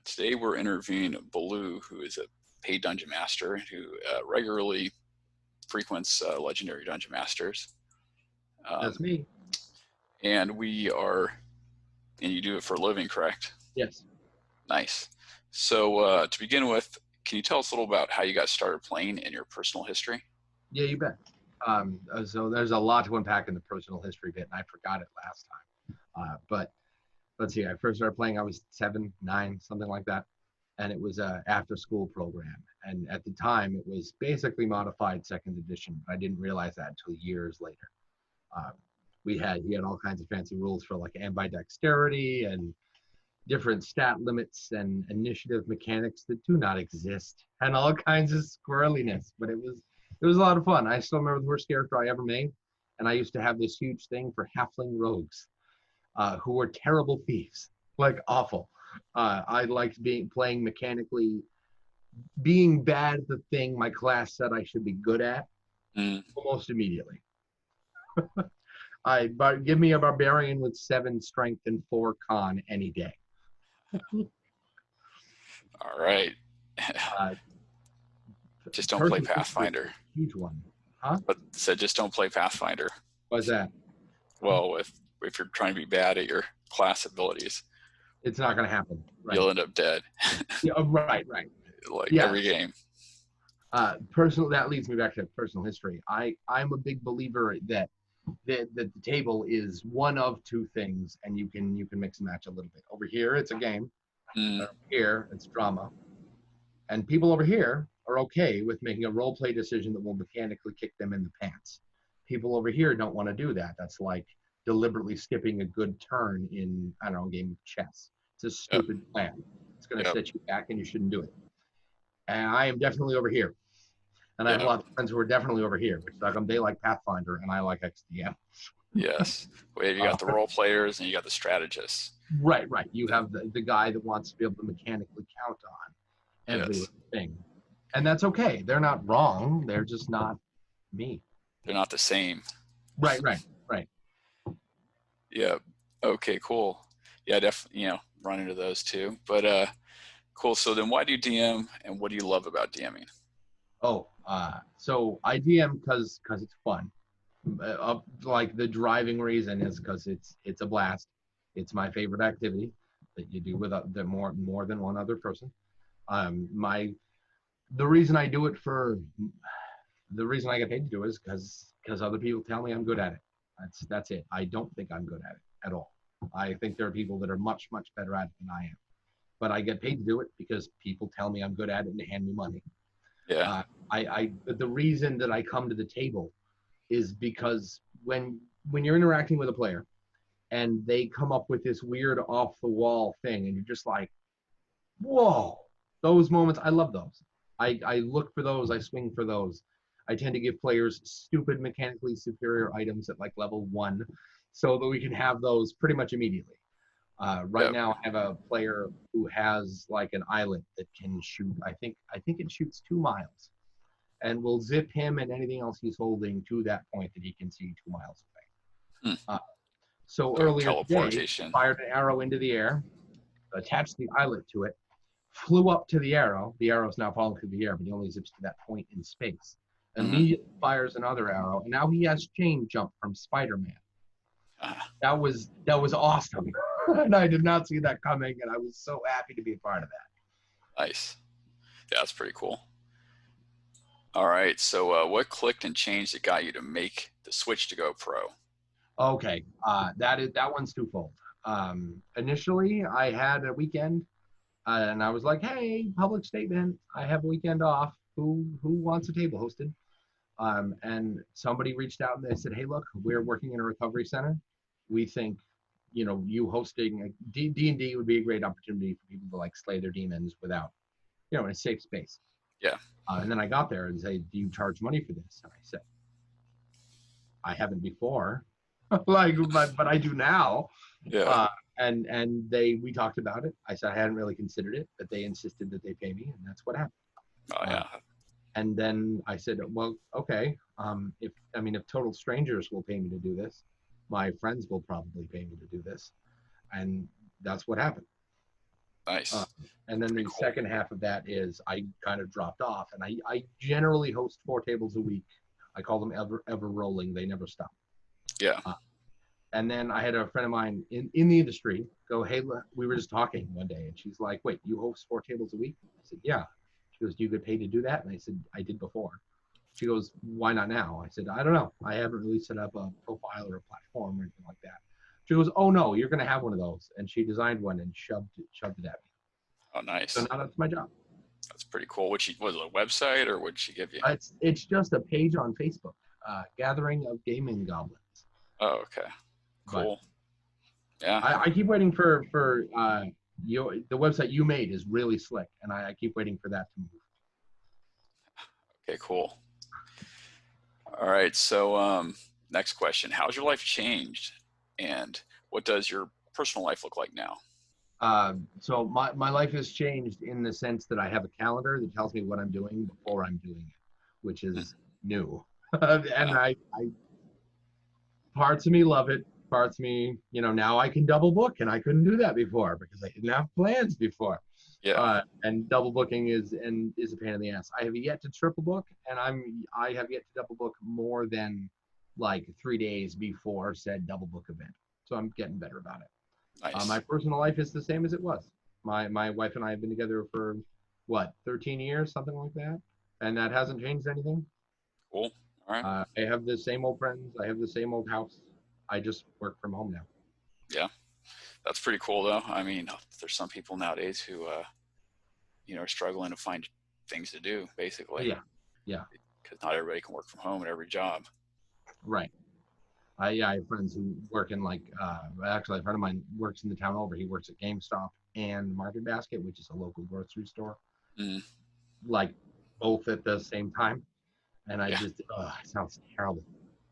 Today we're interviewing Baloo, who is a paid dungeon master who regularly frequents legendary dungeon masters. That's me. And and you do it for a living, correct? Yes. Nice. So to begin with, can you tell us a little about how you got started playing and your personal history? Yeah, you bet. So there's a lot to unpack in the personal history bit, and I forgot it last time. But let's see. I first started playing. I was 7, 9, something like that, and it was a after-school program. And at the time, it was basically modified second edition. But I didn't realize that until years later. Um, he had all kinds of fancy rules for like ambidexterity and different stat limits and initiative mechanics that do not exist, and all kinds of squirreliness. But it was a lot of fun. I still remember the worst character I ever made, and I used to have this huge thing for halfling rogues, who were terrible thieves, like awful. I liked playing mechanically, being bad at the thing my class said I should be good at almost immediately. But give me a barbarian with 7 strength and 4 con any day. All right. Just don't play Pathfinder. Huge one, huh? But said just don't play Pathfinder. What's that? Well, if you're trying to be bad at your class abilities, it's not going to happen. Right? You'll end up dead. Yeah, right. Like every game. That leads me back to personal history. I'm a big believer that the table is one of 2 things, and you can mix and match a little bit. Over here, it's a game. Over here, it's drama. And people over here are okay with making a role play decision that will mechanically kick them in the pants. People over here don't want to do that. That's like deliberately skipping a good turn in, I don't know, a game of chess. It's a stupid plan. It's going to set you back, and you shouldn't do it. And I am definitely over here. And I have a lot of friends who are definitely over here, which is like they like Pathfinder and I like XDM. Yes. Well, you got the role players and you got the strategists. Right. You have the guy that wants to be able to mechanically count on everything. And that's okay. They're not wrong. They're just not me. They're not the same. Right. Yeah. Okay, cool. Yeah, definitely, run into those too. But cool. So then why do you DM and what do you love about DMing? So I DM because it's fun. Like the driving reason is because it's a blast. It's my favorite activity that you do with more than one other person. The reason I do it the reason I get paid to do it is because other people tell me I'm good at it. That's it. I don't think I'm good at it at all. I think there are people that are much, much better at it than I am. But I get paid to do it because people tell me I'm good at it and they hand me money. Yeah. The reason that I come to the table is because when you're interacting with a player and they come up with this weird off the wall thing and you're just like, whoa, those moments, I love those. I look for those, I swing for those. I tend to give players stupid mechanically superior items at like level 1 so that we can have those pretty much immediately. Right now I have a player who has like an eyelet that can shoot, I think it shoots 2 miles, and will zip him and anything else he's holding to that point that he can see 2 miles away. So earlier today, fired an arrow into the air, attached the eyelet to it, flew up to the arrow. The arrow's now falling through the air, but he only zips to that point in space. Immediately fires another arrow, and now he has chain jump from Spider-Man. That was awesome. And I did not see that coming, and I was so happy to be a part of that. Nice. Yeah, that's pretty cool. All right, so what clicked and changed that got you to make the switch to go pro? Okay, that one's twofold. Initially, I had a weekend, and I was like, "Hey, public statement! I have a weekend off. Who wants a table hosted?" And somebody reached out and they said, "Hey, look, we're working in a recovery center. We think, you hosting D&D would be a great opportunity for people to like slay their demons without, in a safe space." Yeah. And then I got there and say, "Do you charge money for this?" And I said, "I haven't before, but I do now." Yeah. We talked about it. I said I hadn't really considered it, but they insisted that they pay me, and that's what happened. Oh yeah. And then I said, well, okay, if total strangers will pay me to do this, my friends will probably pay me to do this. And that's what happened. Nice. Uh, and then Pretty the cool. second half of that is I kind of dropped off, and I generally host 4 tables a week. I call them ever rolling. They never stop. Yeah. Uh, and then I had a friend of mine in the industry go, hey, we were just talking one day, and she's like, wait, you host 4 tables a week? I said, yeah. She goes, do you get paid to do that? And I said, I did before. She goes, why not now? I said, I don't know. I haven't really set up a profile or a platform or anything like that. She goes, oh no, you're going to have one of those. And she designed one and shoved it at me. Oh, So nice. now that's my job. That's pretty cool. Was it a website or what did she give you? It's just a page on Facebook, Gathering of Gaming Goblins. Oh, okay. But Cool. Yeah. I keep waiting for the website you made is really slick, and I keep waiting for that to move. Okay, cool. All right. So, next question. How's your life changed? And what does your personal life look like now? So my life has changed in the sense that I have a calendar that tells me what I'm doing before I'm doing it, which Hmm. is new. And Yeah. I parts of me love it. Parts of me, now I can double book, and I couldn't do that before because I didn't have plans before. Yeah. And double booking is a pain in the ass. I have yet to triple book, and I have yet to double book more than like 3 days before said double book event. So I'm getting better about it. My Nice. personal life is the same as it was. My wife and I have been together for what 13 years, something like that, and that hasn't changed anything. Cool. All right. I have the same old friends. I have the same old house. I just work from home now. Yeah. That's pretty cool, though. I mean, there's some people nowadays who, are struggling to find things to do, basically, Yeah, yeah, because not everybody can work from home at every job. right. I have friends who work in actually a friend of mine works in the town over. He works at GameStop and Market Basket, which is a local grocery store, Mm, like both at the same time. And I yeah. just, it sounds terrible.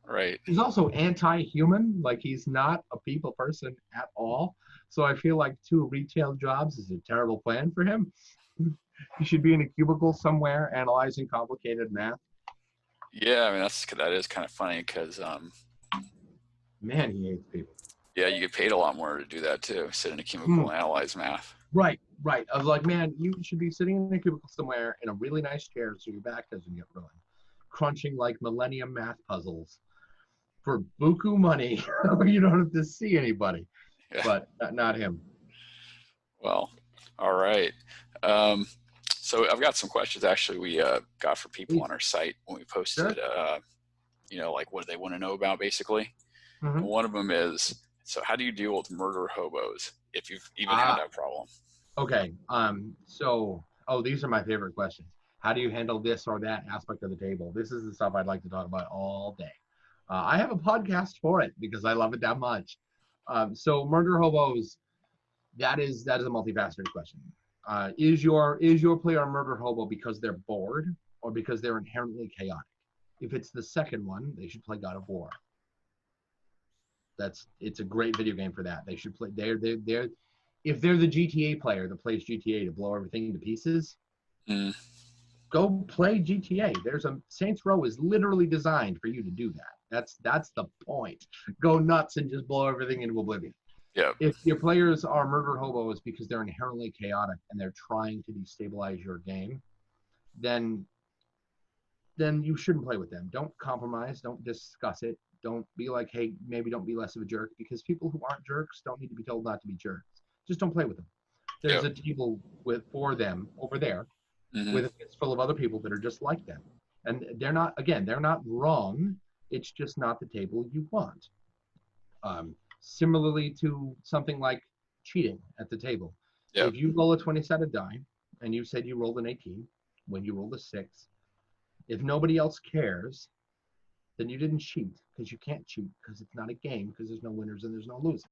Right. He's also anti-human. Like he's not a people person at all. So I feel like 2 retail jobs is a terrible plan for him. He should be in a cubicle somewhere analyzing complicated math. Yeah. I mean, that is kind of funny because, Man, he hates people. yeah, you get paid a lot more to do that too. Sit in a Hmm. cubicle and analyze math. Right, right. I was like, man, you should be sitting in a cubicle somewhere in a really nice chair so your back doesn't get ruined, crunching like millennium math puzzles for buku money. You don't have to see anybody, Yeah. but not him. Well, all right. Um, so I've got some questions actually we got for people Please, on our site when we posted, sure. like what do they want to know about basically. And Mm-hmm. one of them is, so how do you deal with murder hobos if you've even had Ah, that problem? okay. These are my favorite questions. How do you handle this or that aspect of the table? This is the stuff I'd like to talk about all day. I have a podcast for it because I love it that much. So murder hobos, that is a multifaceted question. Is your player a murder hobo because they're bored or because they're inherently chaotic? If it's the second one, they should play God of War. It's a great video game for that. They should play. They're if they're the GTA player that plays GTA to blow everything to pieces, Mm, go play GTA. There's a Saints Row is literally designed for you to do that. That's the point. Go nuts and just blow everything into oblivion. yeah. If your players are murder hobos because they're inherently chaotic and they're trying to destabilize your game, then you shouldn't play with them. Don't compromise. Don't discuss it. Don't be like, hey, maybe don't be less of a jerk, because people who aren't jerks don't need to be told not to be jerks. Just don't play with them. There's Yep. a table for them over there Hmm. with it's full of other people that are just like them. And they're not wrong. It's just not the table you want. Similarly to something like cheating at the table. Yep. If you roll a 20-sided die and you said you rolled an 18 when you rolled a 6, if nobody else cares, then you didn't cheat, because you can't cheat because it's not a game, because there's no winners and there's no losers.